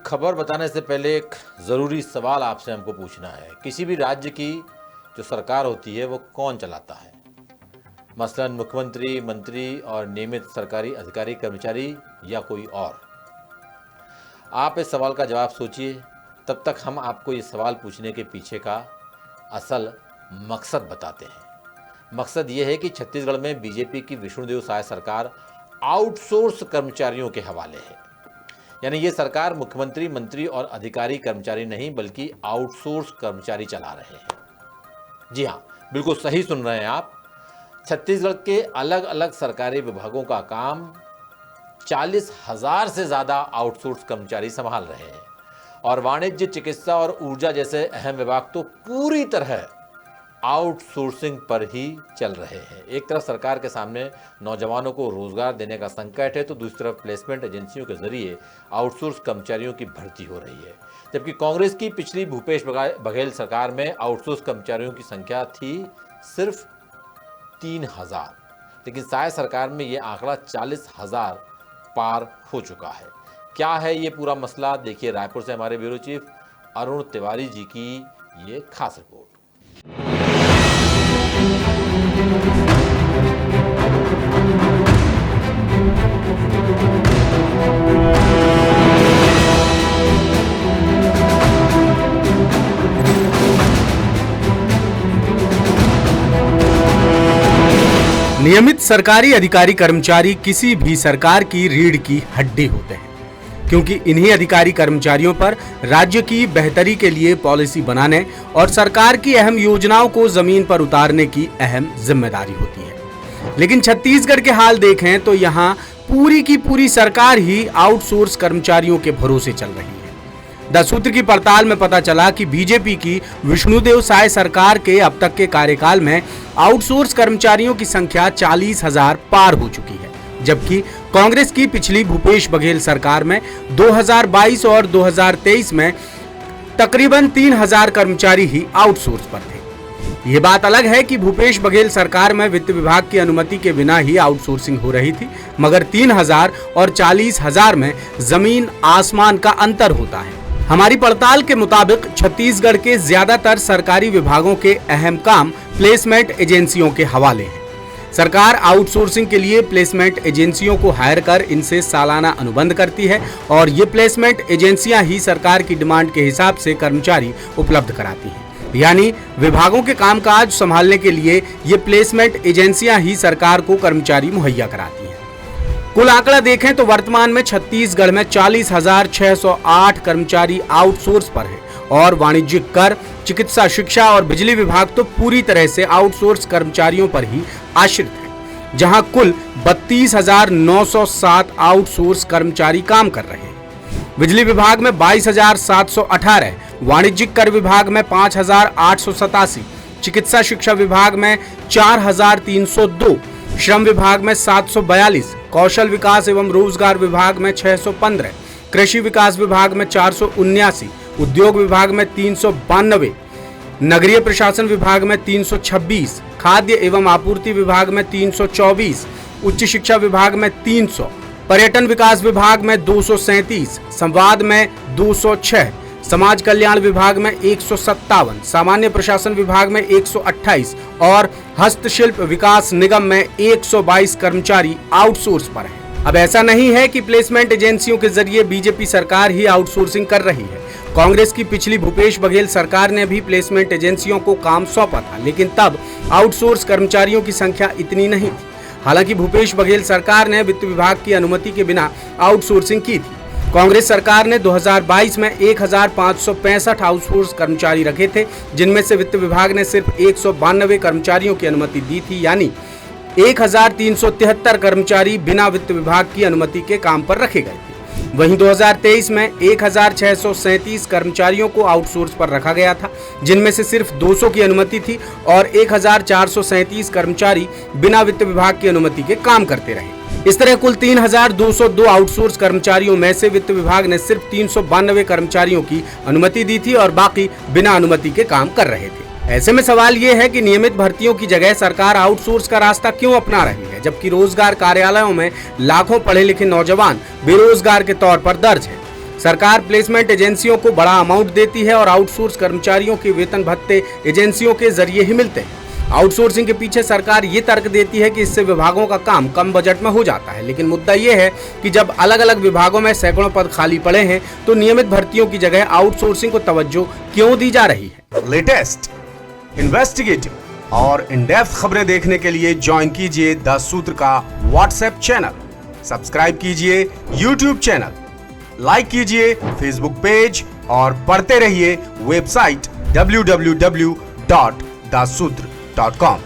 खबर बताने से पहले एक ज़रूरी सवाल आपसे हमको पूछना है। किसी भी राज्य की जो सरकार होती है वो कौन चलाता है? मसलन मुख्यमंत्री, मंत्री और नियमित सरकारी अधिकारी कर्मचारी या कोई और? आप इस सवाल का जवाब सोचिए, तब तक हम आपको ये सवाल पूछने के पीछे का असल मकसद बताते हैं। मकसद ये है कि छत्तीसगढ़ में बीजेपी की विष्णुदेव साय सरकार आउटसोर्स कर्मचारियों के हवाले है। यानी ये सरकार मुख्यमंत्री, मंत्री और अधिकारी कर्मचारी नहीं बल्कि आउटसोर्स कर्मचारी चला रहे हैं। जी हाँ, बिल्कुल सही सुन रहे हैं आप। छत्तीसगढ़ के अलग अलग सरकारी विभागों का काम 40,000 से ज़्यादा आउटसोर्स कर्मचारी संभाल रहे हैं और वाणिज्य, चिकित्सा और ऊर्जा जैसे अहम विभाग तो पूरी तरह आउटसोर्सिंग पर ही चल रहे हैं। एक तरफ सरकार के सामने नौजवानों को रोजगार देने का संकट है, तो दूसरी तरफ प्लेसमेंट एजेंसियों के जरिए आउटसोर्स कर्मचारियों की भर्ती हो रही है। जबकि कांग्रेस की पिछली भूपेश बघेल सरकार में आउटसोर्स कर्मचारियों की संख्या थी सिर्फ 3,000, लेकिन साय सरकार में ये आंकड़ा 40,000 पार हो चुका है। क्या है ये पूरा मसला? देखिए रायपुर से हमारे ब्यूरो चीफ अरुण तिवारी जी की ये खास रिपोर्ट। नियमित सरकारी अधिकारी कर्मचारी किसी भी सरकार की रीढ़ की हड्डी होते हैं, क्योंकि इन्हीं अधिकारी कर्मचारियों पर राज्य की बेहतरी के लिए पॉलिसी बनाने और सरकार की अहम योजनाओं को जमीन पर उतारने की अहम जिम्मेदारी होती है। लेकिन छत्तीसगढ़ के हाल देखें तो यहाँ पूरी की पूरी सरकार ही आउटसोर्स कर्मचारियों के भरोसे चल रही है। 10 सूत्र की पड़ताल में पता चला कि बीजेपी की विष्णुदेव साय सरकार के अब तक के कार्यकाल में आउटसोर्स कर्मचारियों की संख्या 40,000 पार हो चुकी है, जबकि कांग्रेस की पिछली भूपेश बघेल सरकार में 2022 और 2023 में तकरीबन 3,000 कर्मचारी ही आउटसोर्स पर थे। ये बात अलग है कि भूपेश बघेल सरकार में वित्त विभाग की अनुमति के बिना ही आउटसोर्सिंग हो रही थी, मगर 3,000 और 40,000 में जमीन आसमान का अंतर होता है। हमारी पड़ताल के मुताबिक छत्तीसगढ़ के ज्यादातर सरकारी विभागों के अहम काम प्लेसमेंट एजेंसियों के हवाले हैं। सरकार आउटसोर्सिंग के लिए प्लेसमेंट एजेंसियों को हायर कर इनसे सालाना अनुबंध करती है और ये प्लेसमेंट एजेंसियां ही सरकार की डिमांड के हिसाब से कर्मचारी उपलब्ध कराती हैं। यानी विभागों के कामकाज संभालने के लिए ये प्लेसमेंट एजेंसियां ही सरकार को कर्मचारी मुहैया कराती हैं। कुल आंकड़ा देखें तो वर्तमान में छत्तीसगढ़ में 40,608 कर्मचारी आउटसोर्स पर है और वाणिज्यिक, कर, चिकित्सा, शिक्षा और बिजली विभाग तो पूरी तरह से आउटसोर्स कर्मचारियों पर ही आश्रित है, जहां कुल 32,907 आउटसोर्स कर्मचारी काम कर रहे हैं। बिजली विभाग में 22,718, वाणिज्यिक कर विभाग में 5,887, चिकित्सा शिक्षा विभाग में 4,302, श्रम विभाग में 742, कौशल विकास एवं रोजगार विभाग में 615, कृषि विकास विभाग में 479, उद्योग विभाग में 392, नगरीय प्रशासन विभाग में 326, खाद्य एवं आपूर्ति विभाग में 324, उच्च शिक्षा विभाग में 300, पर्यटन विकास विभाग में 237, संवाद में 206, समाज कल्याण विभाग में 157, सामान्य प्रशासन विभाग में 128 और हस्तशिल्प विकास निगम में 122 कर्मचारी आउटसोर्स पर हैं। अब ऐसा नहीं है कि प्लेसमेंट एजेंसियों के जरिए बीजेपी सरकार ही आउटसोर्सिंग कर रही है। कांग्रेस की पिछली भूपेश बघेल सरकार ने भी प्लेसमेंट एजेंसियों को काम सौंपा था, लेकिन तब आउटसोर्स कर्मचारियों की संख्या इतनी नहीं थी। हालांकि भूपेश बघेल सरकार ने वित्त विभाग की अनुमति के बिना आउटसोर्सिंग की थी। कांग्रेस सरकार ने 2022 में 1,565 आउटसोर्स कर्मचारी रखे थे, जिनमें से वित्त विभाग ने सिर्फ 192 कर्मचारियों की अनुमति दी थी, यानी 1,373 कर्मचारी बिना वित्त विभाग की अनुमति के काम पर रखे गए थे। वहीं 2023 में 1,637 कर्मचारियों को आउटसोर्स पर रखा गया था, जिनमें से सिर्फ 200 की अनुमति थी और 1,437 कर्मचारी बिना वित्त विभाग की अनुमति के काम करते रहे। इस तरह कुल 3,202 आउटसोर्स कर्मचारियों में से वित्त विभाग ने सिर्फ 392 कर्मचारियों की अनुमति दी थी और बाकी बिना अनुमति के काम कर रहे थे। ऐसे में सवाल ये है कि नियमित भर्तियों की जगह सरकार आउटसोर्स का रास्ता क्यों अपना रही है, जबकि रोजगार कार्यालयों में लाखों पढ़े लिखे नौजवान बेरोजगार के तौर पर दर्ज हैं। सरकार प्लेसमेंट एजेंसियों को बड़ा अमाउंट देती है और आउटसोर्स कर्मचारियों के वेतन भत्ते एजेंसियों के जरिए ही मिलते हैं। आउटसोर्सिंग के पीछे सरकार ये तर्क देती है कि इससे विभागों का काम कम बजट में हो जाता है, लेकिन मुद्दा ये है कि जब अलग अलग विभागों में सैकड़ों पद खाली पड़े हैं तो नियमित भर्तियों की जगह आउटसोर्सिंग को तवज्जो क्यों दी जा रही है। लेटेस्ट, इन्वेस्टिगेटिव और इन डेप्थ खबरें देखने के लिए ज्वाइन कीजिए द सूत्र का व्हाट्सएप चैनल, सब्सक्राइब कीजिए यूट्यूब चैनल, लाइक कीजिए फेसबुक पेज और पढ़ते रहिए वेबसाइट www.dasudr.com।